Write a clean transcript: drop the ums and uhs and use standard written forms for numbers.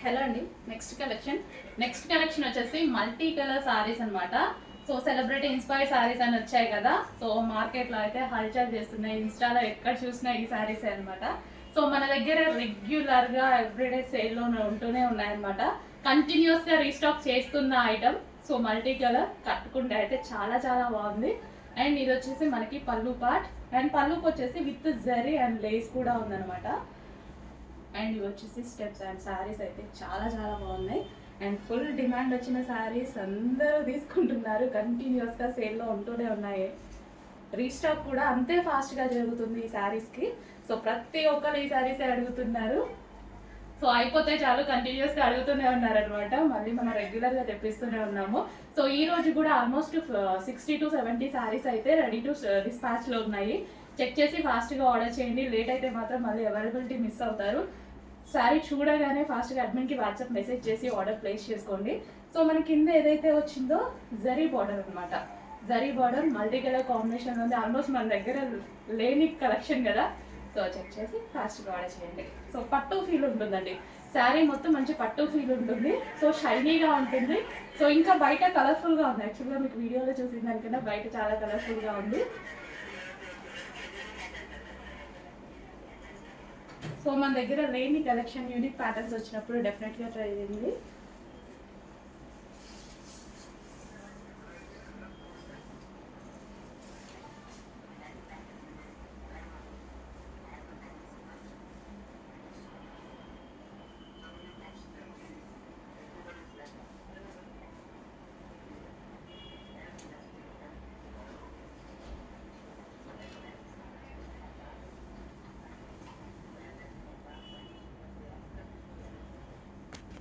Hello అండి. Next collection వచ్చేసి multi colour saris అనమాట. సో సెలబ్రిటీ ఇన్స్పైర్డ్ సారీస్ అని వచ్చాయి కదా. సో మార్కెట్లో అయితే హల్చల్ చేస్తున్నాయి, ఇన్స్టాలో ఎక్కడ చూసినా ఈ సారీస్ అనమాట. సో మన దగ్గర రెగ్యులర్గా ఎవ్రీడే సేల్లోనే ఉంటూనే ఉన్నాయన్నమాట. కంటిన్యూస్గా రీస్టాక్ చేస్తున్న ఐటమ్. సో మల్టీ కలర్ కట్టుకుంటే అయితే చాలా చాలా బాగుంది. అండ్ ఇది వచ్చేసి మనకి పళ్ళు పార్ట్, అండ్ పళ్ళుకి వచ్చేసి విత్ జరీ అండ్ లేస్ కూడా ఉందన్నమాట. అండ్ ఇవి వచ్చేసి స్టెప్స్ అండ్ శారీస్ అయితే చాలా చాలా బాగున్నాయి. అండ్ ఫుల్ డిమాండ్ వచ్చిన శారీస్ అందరూ తీసుకుంటున్నారు, కంటిన్యూస్గా సేల్లో ఉంటూనే ఉన్నాయి. రీస్టాక్ కూడా అంతే ఫాస్ట్గా జరుగుతుంది ఈ శారీస్కి. సో ప్రతి ఒక్కరు ఈ శారీసే అడుగుతున్నారు. సో అయిపోతే చాలు కంటిన్యూస్గా అడుగుతూనే ఉన్నారనమాట. మళ్ళీ మనం రెగ్యులర్గా తెప్పిస్తూనే ఉన్నాము. సో ఈ రోజు కూడా ఆల్మోస్ట్ 60 to 70 శారీస్ అయితే రెడీ టు డిస్పాచ్లో ఉన్నాయి. చెక్ చేసి ఫాస్ట్గా ఆర్డర్ చేయండి. లేట్ అయితే మాత్రం మళ్ళీ అవైలబిలిటీ మిస్ అవుతారు. శారీ చూడగానే ఫాస్ట్గా అడ్మిన్కి వాట్సాప్ మెసేజ్ చేసి ఆర్డర్ ప్లేస్ చేసుకోండి. సో మన కింద ఏదైతే వచ్చిందో జరీ బార్డర్ అనమాట. Zari border multi colour combination ఉంది. ఆల్మోస్ట్ మన దగ్గర లేని కలెక్షన్ కదా. సో చెక్ చేసి ఫాస్ట్గా ఆర్డర్ చేయండి. సో పట్టు ఫీల్ ఉంటుందండి. శారీ మొత్తం మంచి పట్టు ఫీల్ ఉంటుంది. సో షైనీగా ఉంటుంది. సో ఇంకా బయట కలర్ఫుల్గా ఉంది. యాక్చువల్గా మీకు వీడియోలో చూసిన దానికన్నా బయట చాలా కలర్ఫుల్గా ఉంది. సో మన దగ్గర లేని కలెక్షన్ యూనిక్ ప్యాటర్న్స్ వచ్చినప్పుడు డెఫినెట్గా ట్రై చేయండి.